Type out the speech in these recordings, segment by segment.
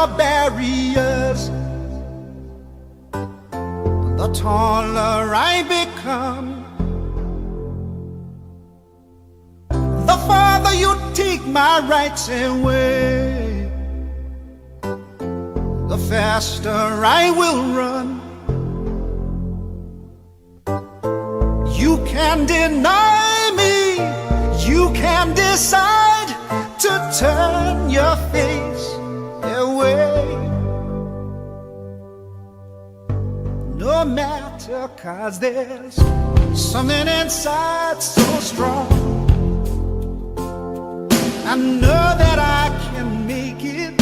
the barriers, the taller I become. The farther you take my rights away, the faster I will run. You can deny me, you can decide to turn your face away. No matter, 'cause there's something inside so strong. I know that I can make it,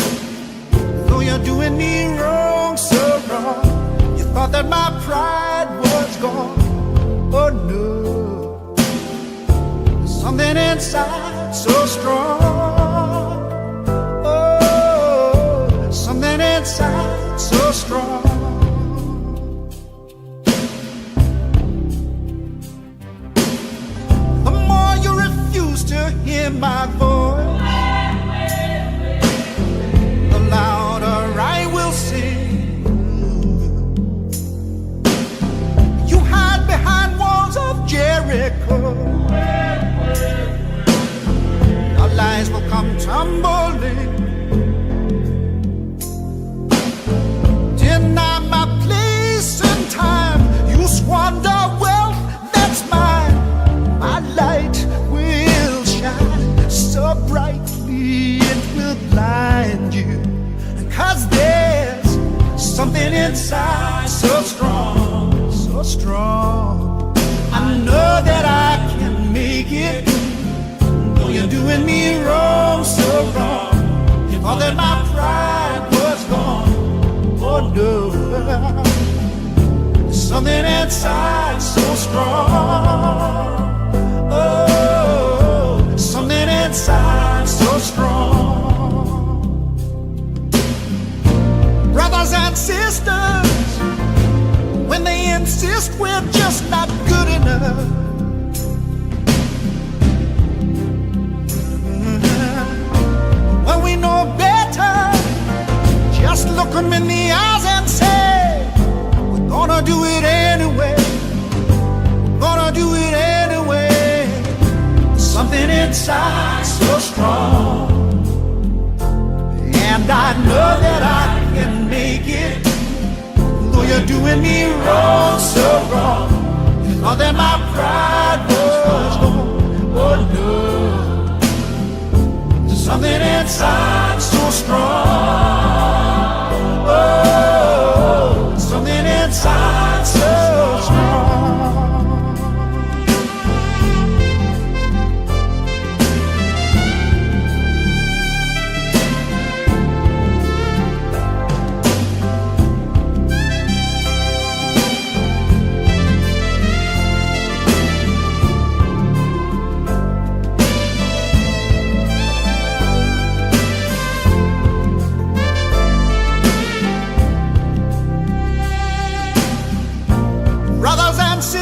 though you're doing me wrong, so wrong. You thought that my pride was gone. Oh no, something inside so strong. Oh, something inside so strong. The more you refuse to hear my voice, the louder I will sing. You hide behind walls of Jericho, your lies will come tumbling. Deny my place and time, you squander wealth that's mine. My light will shine so brightly it will blind you, 'cause there's something inside so strong, so strong. I know that I can make it, though you're doing me wrong, so wrong. You thought that my pride was gone. Oh no, something inside so strong. Oh, something inside so strong. Brothers and sisters, when they insist we're just not good enough, when we know better, just look them in the eyes and say, we're gonna do it anyway, we're gonna do it anyway. Something inside so strong, and I know that I can make it, though you're doing me wrong, so wrong. You thought that my pride was gone. Oh no, something inside so strong. Oh, something inside so strong.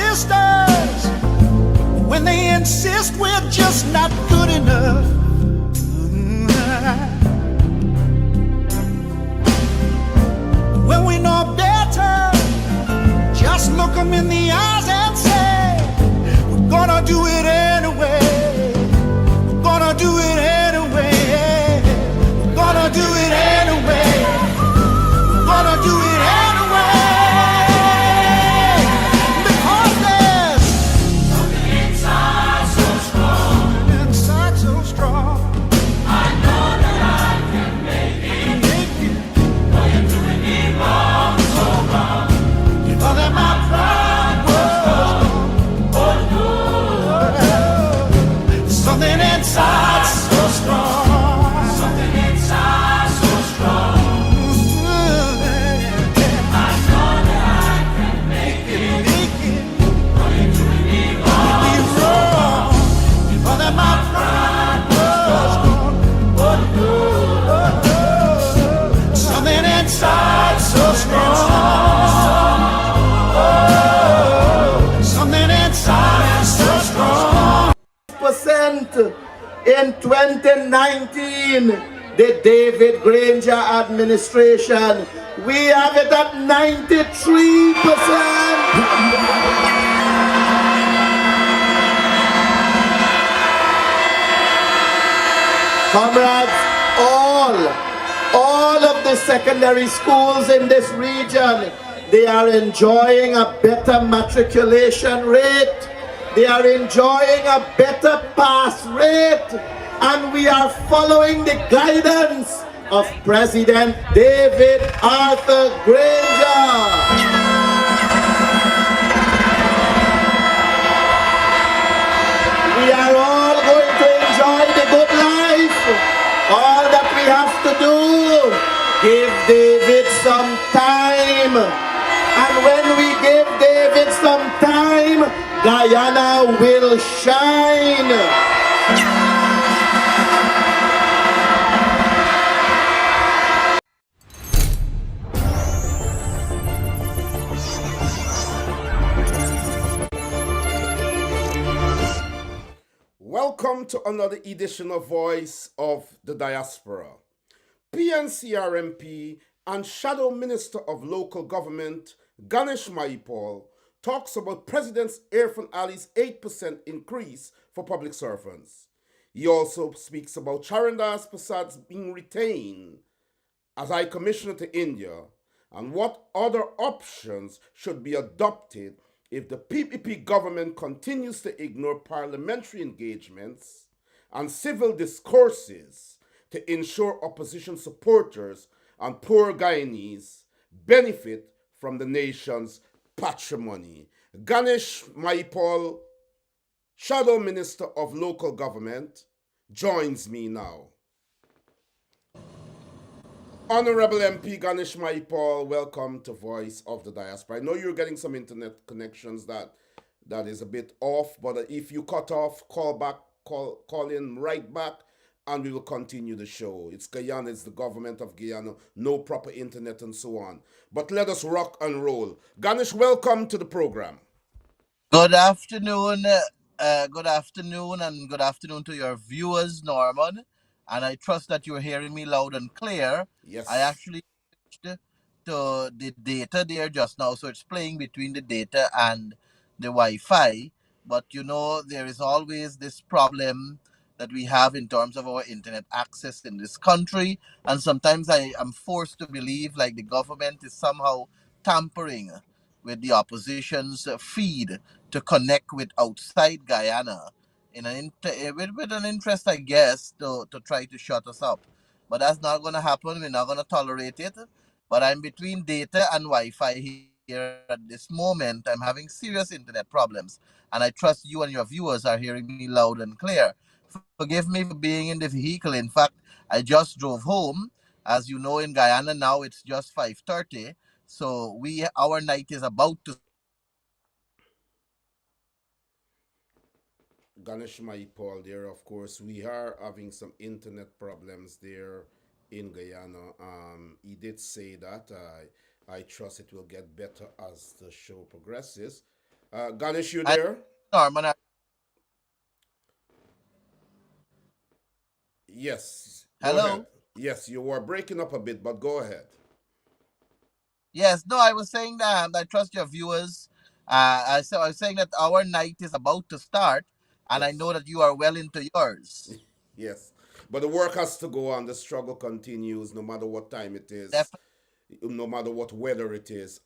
Sisters, when they insist we're just not good enough, when we know better, just look them in the eyes and say, we're gonna do it anyway, we're gonna do it anyway, we're gonna do it anyway, we're gonna do it anyway. Inside so strong, something inside so strong. I know that I can make it, though you're doing me wrong. You thought that my pride was gone. Oh no, something inside so strong. Oh, something inside so strong. In 2019, the David Granger administration. We have it at 93%. Comrades, all of the secondary schools in this region, they are enjoying a better matriculation rate. They are enjoying a better pass rate. And we are following the guidance of President David Arthur Granger. We are all going to enjoy the good life. All that we have to do, give David some time. And when we give David some time, Guyana will shine. Welcome to another edition of Voice of the Diaspora. PNCR MP and Shadow Minister of Local Government, Ganesh Mahipal, talks about President Irfaan Ali's 8% increase for public servants. He also speaks about Charrandas Persaud being retained as High Commissioner to India and what other options should be adopted if the PPP government continues to ignore parliamentary engagements and civil discourses to ensure opposition supporters and poor Guyanese benefit from the nation's patrimony. Ganesh Mahipal, Shadow Minister of Local Government, joins me now. Honorable MP Ganesh Mahipal, welcome to Voice of the Diaspora. I know you're getting some internet connections that is a bit off, but if you cut off, call in right back, and we will continue the show. It's Guyana, it's the government of Guyana, no proper internet and so on. But let us rock and roll. Ganesh, welcome to the program. Good afternoon, and good afternoon to your viewers, Norman. And I trust that you're hearing me loud and clear. Yes. I actually switched to the data there just now, so it's playing between the data and the Wi-Fi. But there is always this problem that we have in terms of our internet access in this country, and sometimes I am forced to believe like the government is somehow tampering with the opposition's feed to connect with outside Guyana with an interest, I guess, to try to shut us up. But that's not going to happen. We're not going to tolerate it. But I'm between data and Wi-Fi here at this moment. I'm having serious internet problems. And I trust you and your viewers are hearing me loud and clear. Forgive me for being in the vehicle. In fact, I just drove home. As you know, in Guyana now it's just 5:30. So our night is about to start. Ganesh Mahipal there, of course, we are having some internet problems there in Guyana. He did say that. I trust it will get better as the show progresses. Ganesh, you there? Norman, Yes. Go hello? ahead. Yes, you were breaking up a bit, but go ahead. Yes, no, I was saying that I trust your viewers. I was saying that our night is about to start, and I Yes. know that you are well into yours. Yes. But the work has to go on. The struggle continues no matter what time it is, Definitely. no matter what weather it is.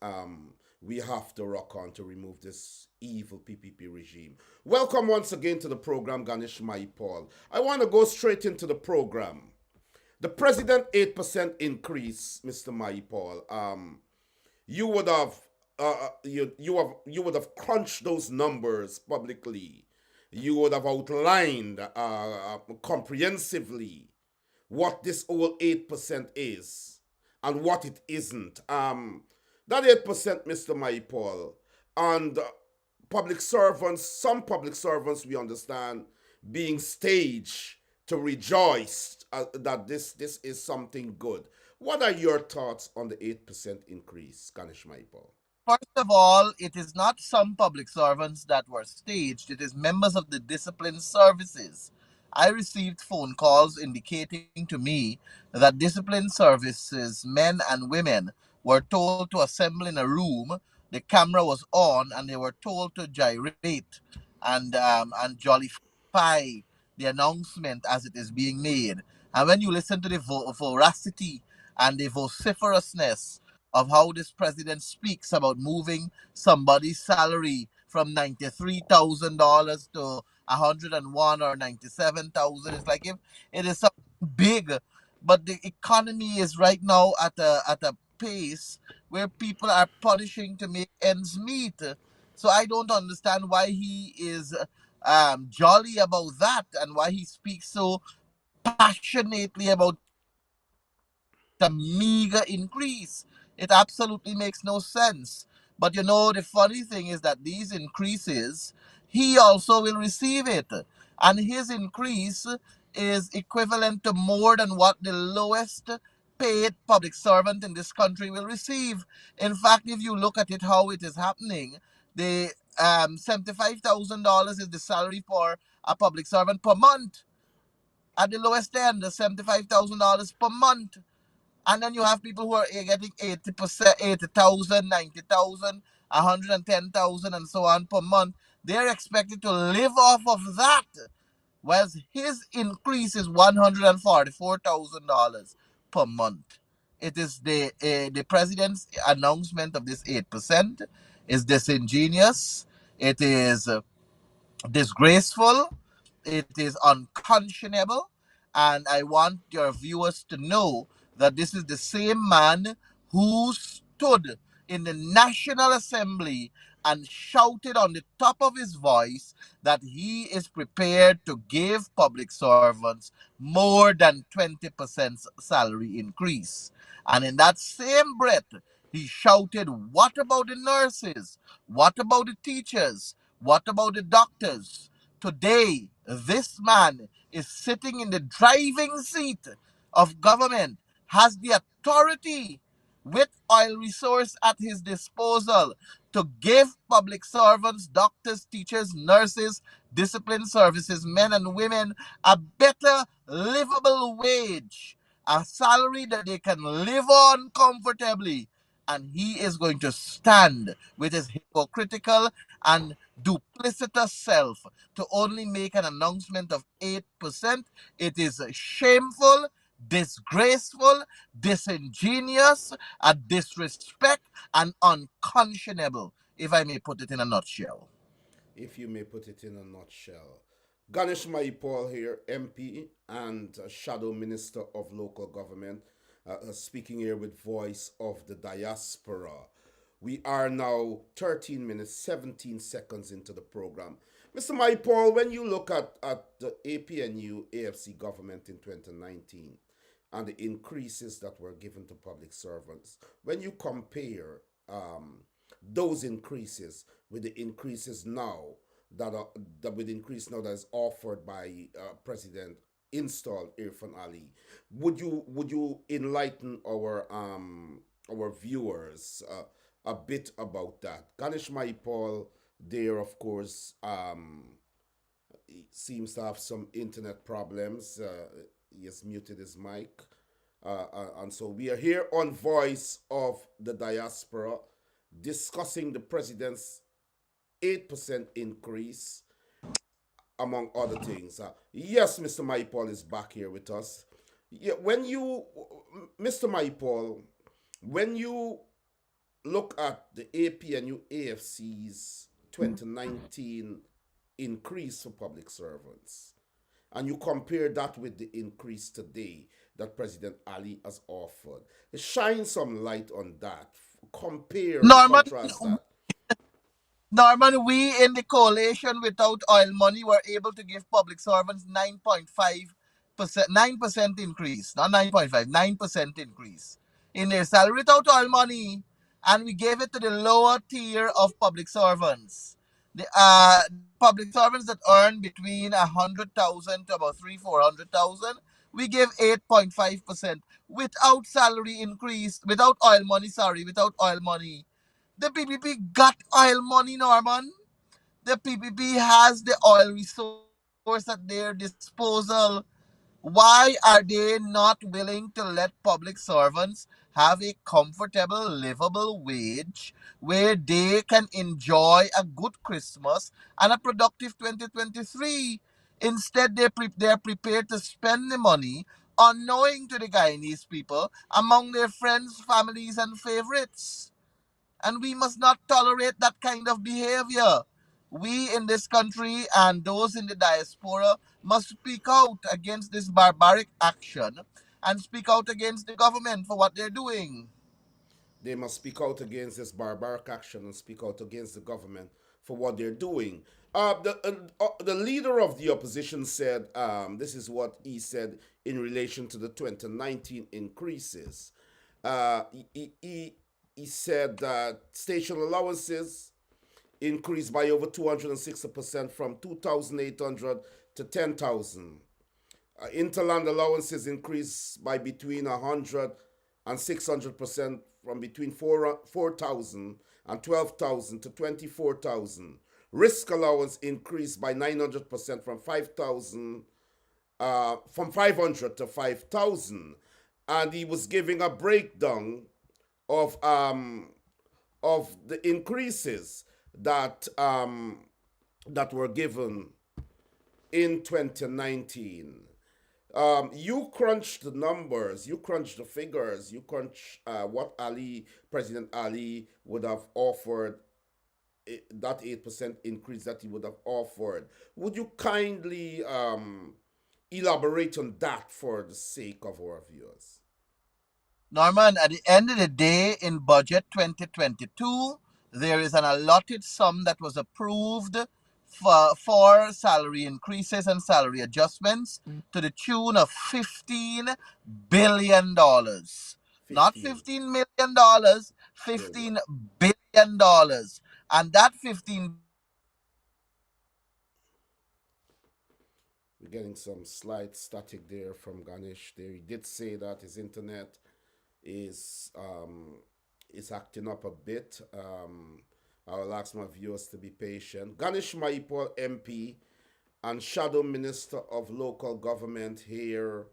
We have to rock on to remove this evil PPP regime. Welcome once again to the program, Ganesh Mahipal. I want to go straight into the program. The President 8% increase, Mr. Mahipal. You would have you would have crunched those numbers publicly. You would have outlined comprehensively what this whole 8% is and what it isn't. That 8%, Mr. Mahipal, and public servants, some public servants, we understand, being staged to rejoice that this is something good. What are your thoughts on the 8% increase, Ganesh Mahipal? First of all, it is not some public servants that were staged. It is members of the discipline services. I received phone calls indicating to me that discipline services, men and women, were told to assemble in a room. The camera was on, and they were told to gyrate and jollify the announcement as it is being made. And when you listen to the voracity and the vociferousness of how this president speaks about moving somebody's salary from $93,000 to 101 or 97,000, it's like if it is something big, but the economy is right now at a pace where people are punishing to make ends meet. So I don't understand why he is jolly about that, and why he speaks so passionately about a meager increase. It absolutely makes no sense. But the funny thing is that these increases, he also will receive it. And his increase is equivalent to more than what the lowest paid public servant in this country will receive. In fact, if you look at it how it is happening, the $75,000 is the salary for a public servant per month. At the lowest end, the $75,000 per month. And then you have people who are getting 80%, 80,000, 90,000, 110,000, and so on per month. They're expected to live off of that, whereas his increase is $144,000 per month. It is the president's announcement of this 8% is disingenuous. It is disgraceful, it is unconscionable, and I want your viewers to know that this is the same man who stood in the National Assembly and shouted on the top of his voice that he is prepared to give public servants more than 20% salary increase. And in that same breath, he shouted, "What about the nurses? What about the teachers? What about the doctors?" Today, this man is sitting in the driving seat of government, has the authority with oil resource at his disposal to give public servants, doctors, teachers, nurses, discipline services, men and women a better livable wage, a salary that they can live on comfortably. And he is going to stand with his hypocritical and duplicitous self to only make an announcement of 8%. It is shameful, disgraceful, disingenuous, a disrespect, and unconscionable, if I may put it in a nutshell. If you may put it in a nutshell. Ganesh Maipal here, MP and Shadow Minister of Local Government, speaking here with Voice of the Diaspora. We are now 13 minutes, 17 seconds into the program. Mr. Maipal, when you look at the APNU AFC government in 2019 and the increases that were given to public servants, when you compare those increases with the increases now that with increase now that is offered by President installed Irfaan Ali, would you enlighten our viewers a bit about that? Ganesh Maipal there, of course, he seems to have some internet problems. He has muted his mic. And so we are here on Voice of the Diaspora discussing the president's 8% increase, among other things. Yes, Mr. Maipal is back here with us. Yeah, Mr. Maipal, when you look at the APNU AFC's 2019 increase for public servants, and you compare that with the increase today that President Ali has offered, shine some light on that. Compare and Norman, contrast that. Norman, we in the coalition without oil money were able to give public servants 9.5%, 9% increase, not 9.5, 9% increase in their salary without oil money. And we gave it to the lower tier of public servants. The public servants that earn between 100,000 to about 400,000, we give 8.5% without salary increase, without oil money, sorry, without oil money. The PPP got oil money, Norman. The PPP has the oil resources. resource at their disposal. Why are they not willing to let public servants have a comfortable, livable wage where they can enjoy a good Christmas and a productive 2023? Instead, they're prepared to spend the money unknowing to the Guyanese people among their friends, families, and favorites. And we must not tolerate that kind of behavior. We in this country and those in the diaspora must speak out against this barbaric action and speak out against the government for what they're doing. They must speak out against this barbaric action and speak out against the government for what they're doing. The leader of the opposition said, this is what he said in relation to the 2019 increases. He said that station allowances increased by over 260% from 2,800 to 10,000. Interland allowances increased by between 100 and 600% from between 4,000 and 12,000 to 24,000. Risk allowance increased by 900% from 500 to 5,000. And he was giving a breakdown of the increases that were given in 2019. You crunch the numbers, you crunch the figures, you crunch what President Ali would have offered, that 8% increase that he would have offered. Would you kindly elaborate on that for the sake of our viewers? Norman, at the end of the day, in budget 2022, there is an allotted sum that was approved for salary increases and salary adjustments to the tune of $15 billion. Not $15 million, $15 billion. And that 15. We're getting some slight static there from Ganesh there. He did say that his internet is acting up a bit. I will ask my viewers to be patient. Ganesh Mahipal MP and Shadow Minister of Local Government here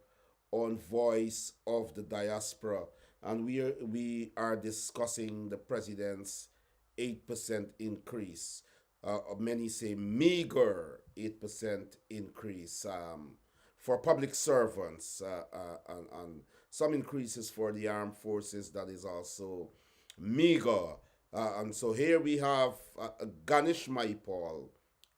on Voice of the Diaspora. And we are discussing the President's 8% increase. Many say meager 8% increase for public servants and some increases for the armed forces that is also meager. And so here we have Ganesh Mahipal,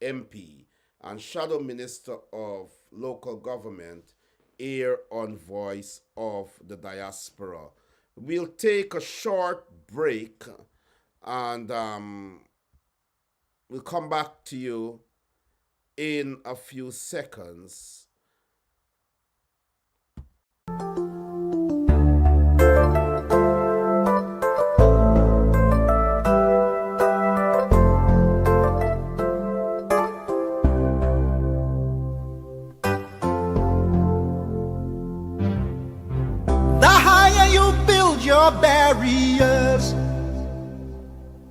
MP, and Shadow Minister of Local Government here on Voice of the Diaspora. We'll take a short break and we'll come back to you in a few seconds. Your barriers,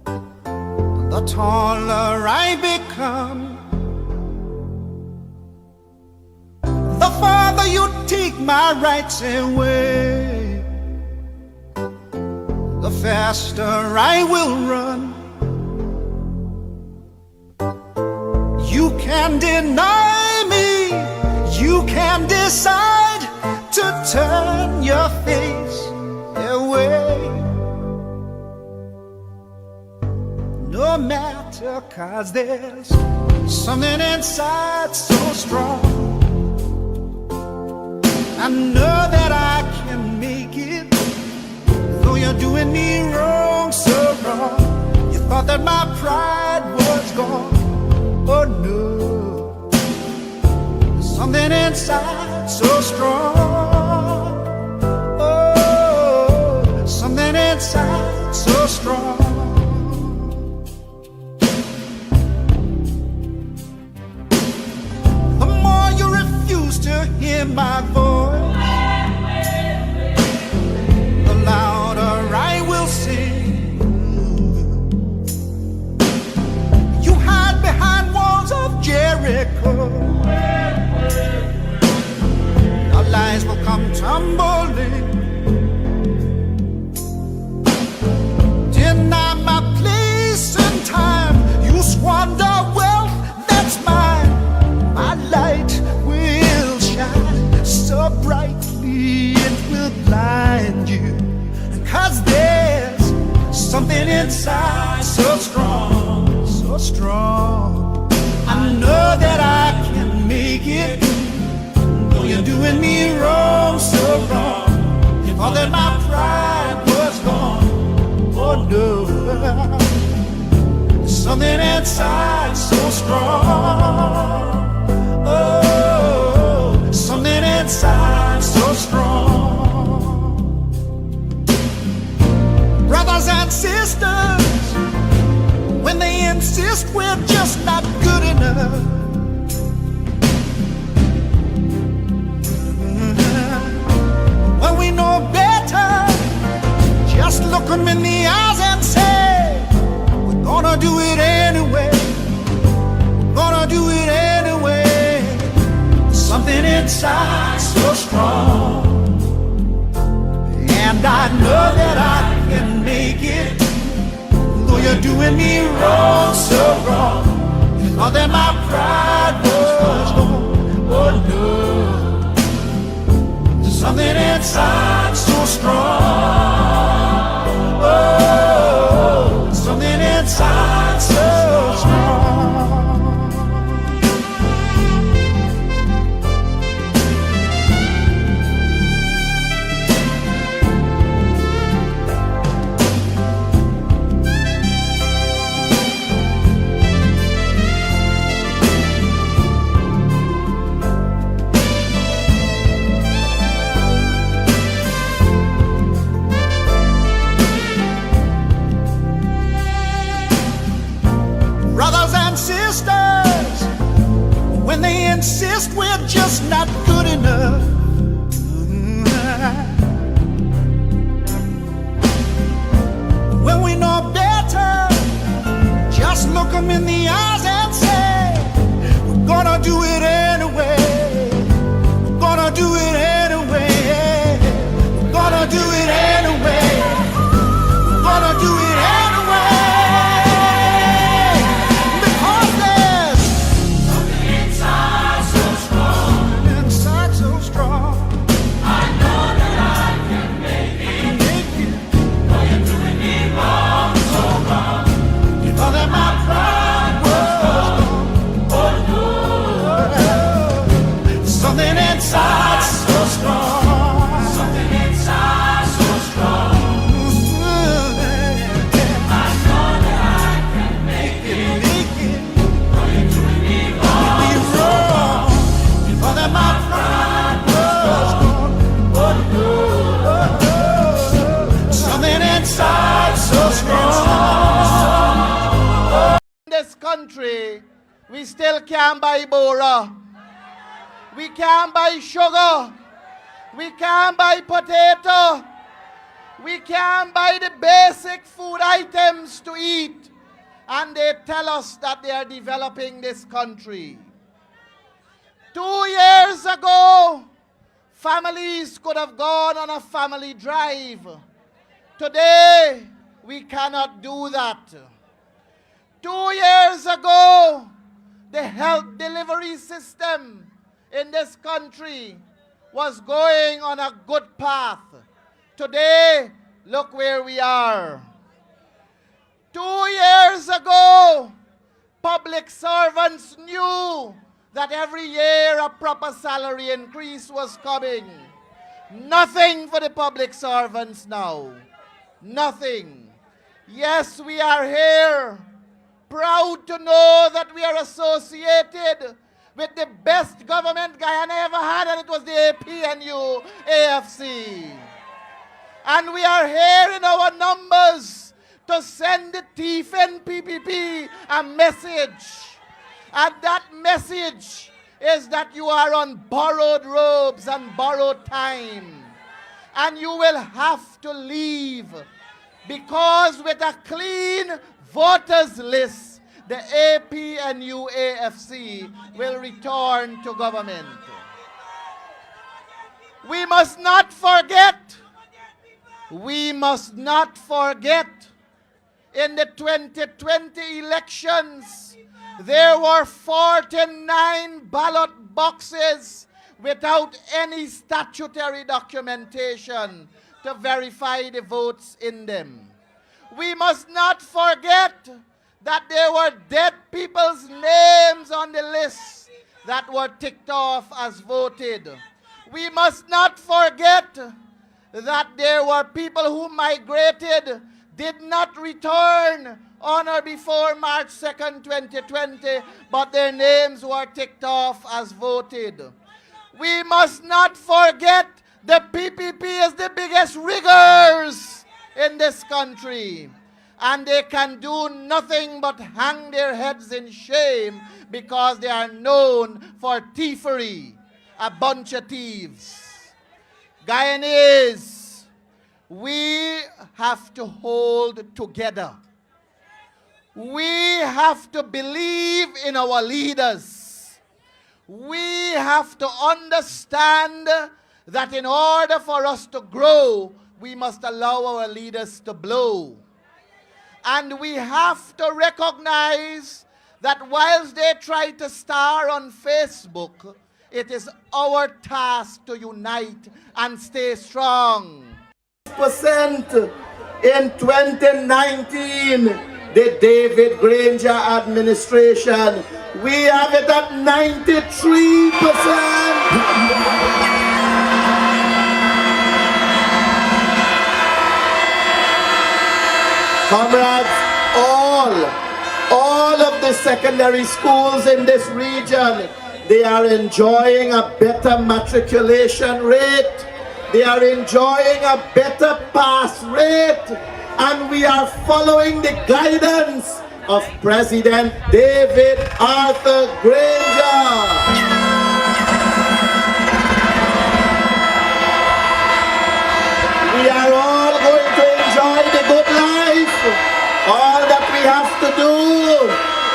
the taller I become, the farther you take my rights away, the faster I will run. You can deny me, you can decide to turn your face away. No matter, 'cause there's something inside so strong. I know that I can make it, though you're doing me wrong, so wrong. You thought that my pride was gone. Oh no, something inside so strong. Something inside so strong. The more you refuse to hear my voice, the louder I will sing. You hide behind walls of Jericho. something inside so strong, so strong. I know that I can make it, though you're doing me wrong, so wrong. If all that my pride was gone, oh no. There's something inside so strong. Oh, something inside so strong. Brothers and sisters, when they insist we're just not good enough, when we know better, just look them in the eyes and say, we're gonna do it anyway, we're gonna do it anyway. Something inside so strong, and I know that I can make it, though you're doing me wrong, so wrong. All that my pride was gone, oh no. There's something inside so strong, oh, something inside so strong. Sisters, when they insist we're just not good enough, when we know better, just look them in the eyes and say, we're gonna do it anyway, we're gonna do it anyway, we're gonna do it anyway, we're gonna do it anyway. Inside so strong, something inside so strong. I know that I can make it, though you're doing me wrong, if all that my pride was gone, something inside so strong. In this country, we still can't buy Bora. We can't buy sugar. We can't buy potato. We can't buy the basic food items to eat. And they tell us that they are developing this country. 2 years ago, families could have gone on a family drive. Today, we cannot do that. 2 years ago, the health delivery system in this country was going on a good path. Today, look where we are. 2 years ago, public servants knew that every year a proper salary increase was coming. Nothing for the public servants now. Nothing. Yes, we are here, proud to know that we are associated with the best government Guyana ever had, and it was the APNU AFC. And we are here in our numbers to send the thief in PPP a message. And that message is that you are on borrowed robes and borrowed time. And you will have to leave, because with a clean voters list, the APNU AFC will return to government. We must not forget, in the 2020 elections, there were 49 ballot boxes without any statutory documentation to verify the votes in them. We must not forget that there were dead people's names on the list that were ticked off as voted. We must not forget that there were people who migrated, did not return on or before March 2nd, 2020, but their names were ticked off as voted. We must not forget the PPP is the biggest riggers in this country. And they can do nothing but hang their heads in shame because they are known for thievery, a bunch of thieves. Guyanese, we have to hold together. We have to believe in our leaders. We have to understand that in order for us to grow, we must allow our leaders to blow. And we have to recognize that whilst they try to star on Facebook, it is our task to unite and stay strong. Percent in 2019, the David Granger administration. We have it at 93%. Comrades, all of the secondary schools in this region, they are enjoying a better matriculation rate. They are enjoying a better pass rate. And we are following the guidance of President David Arthur Granger. We are all going to enjoy the good life. All that we have to do,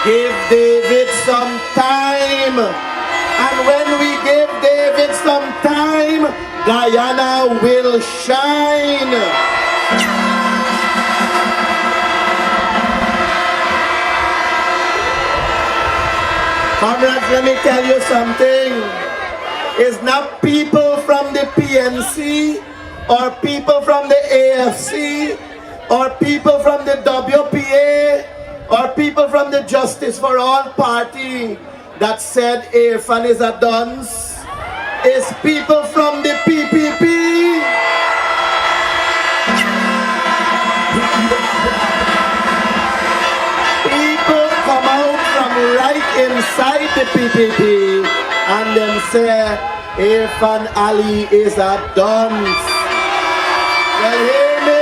give David some time. And when we give David some time, Guyana will shine. Comrades, let me tell you something. It's not people from the PNC or people from the AFC or people from the WPA or people from the Justice for All party that said Irfaan is a dunce. It's people from the PPP. People come out from right inside the PPP and then say Irfaan Ali is a dunce. Well, hear me.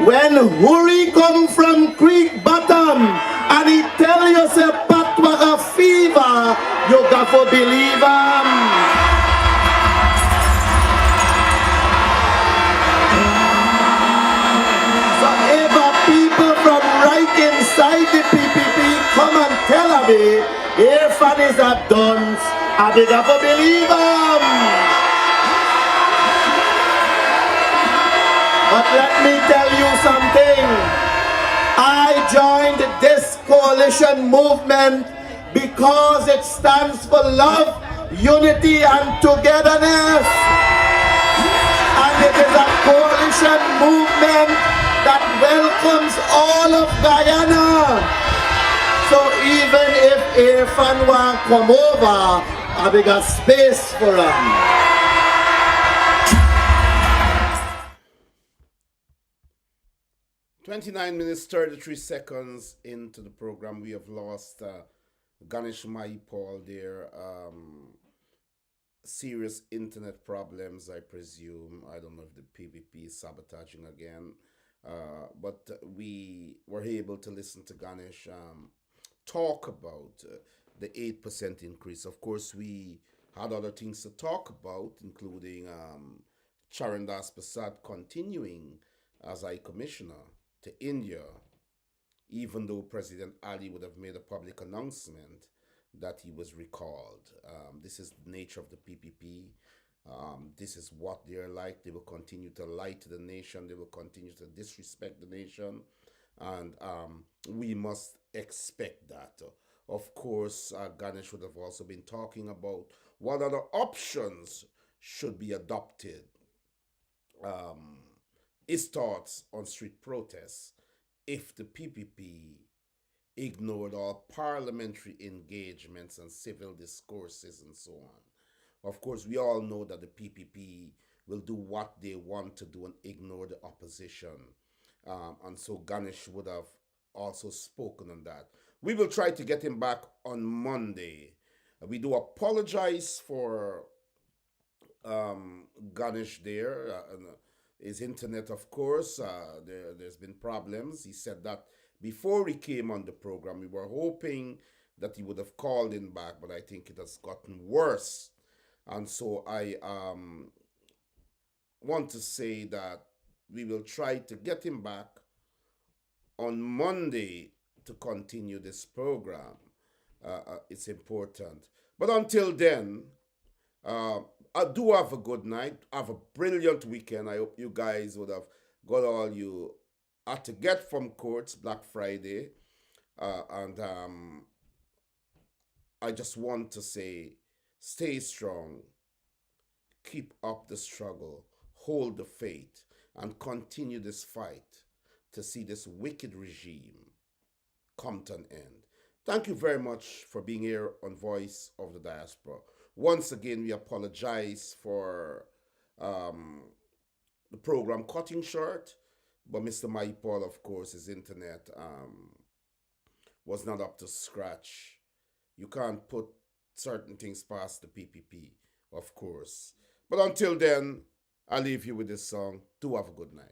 When Huri come from Creek Bottom and he tell you say patwa a fever, you got to believe him. So if people from right inside the PPP come and tell me Irfaan is a dunce, I got to believe him. But let me tell you something. I joined this coalition movement because it stands for love, unity, and togetherness. And it is a coalition movement that welcomes all of Guyana. So even if Irfaan won't come over, I got space for him. 29 minutes, 33 seconds into the program, we have lost Ganesh Maipal there. Serious internet problems, I presume. I don't know if the PVP is sabotaging again. But we were able to listen to Ganesh talk about the 8% increase. Of course, we had other things to talk about, including Charrandas Persaud continuing as High Commissioner to India, even though President Ali would have made a public announcement that he was recalled. This is the nature of the PPP. This is what they're like. They will continue to lie to the nation. They will continue to disrespect the nation. And we must expect that. Of course, Ganesh would have also been talking about what other options should be adopted his thoughts on street protests if the PPP ignored all parliamentary engagements and civil discourses and so on. Of course, we all know that the PPP will do what they want to do and ignore the opposition. And so Ganesh would have also spoken on that. We will try to get him back on Monday. We do apologize for Ganesh there. His internet, of course, there's been problems. He said that before he came on the program. We were hoping that he would have called in back, but I think it has gotten worse. And so I want to say that we will try to get him back on Monday to continue this program. It's important. But until then, I do have a good night. Have a brilliant weekend. I hope you guys would have got all you had to get from courts Black Friday. And I just want to say, stay strong, keep up the struggle, hold the faith, and continue this fight to see this wicked regime come to an end. Thank you very much for being here on Voice of the Diaspora. Once again, we apologize for the program cutting short, but Mr. Maipol, of course, his internet was not up to scratch. You can't put certain things past the PPP, of course. But until then, I'll leave you with this song. Do have a good night.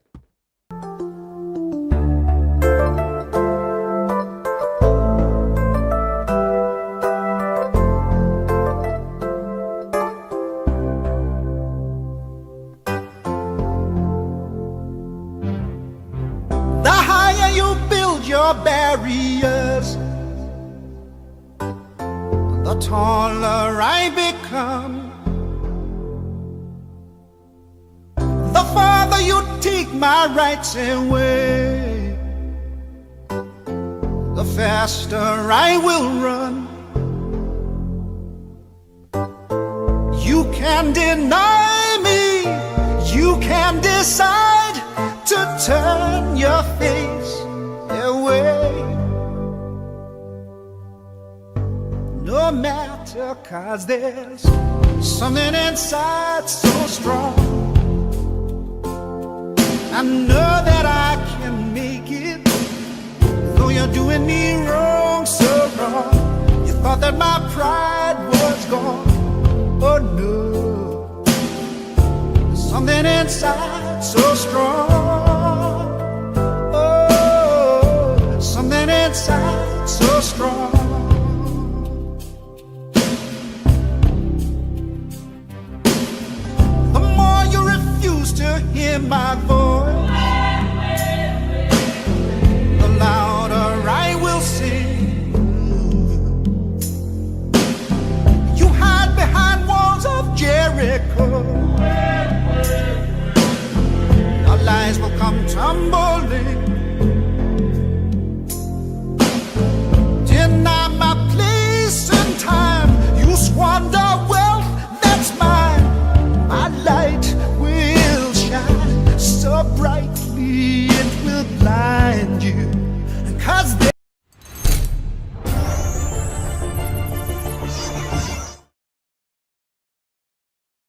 The higher you build your barriers, the taller I become. The farther you take my rights away, the faster I will run. You can deny me, you can decide to turn your face away. No matter, 'cause there's something inside so strong. I know that I can make it, though you're doing me wrong, so wrong. You thought that my pride was gone. Oh no, something inside so strong. Oh, something inside so strong. The more you refuse to hear my voice,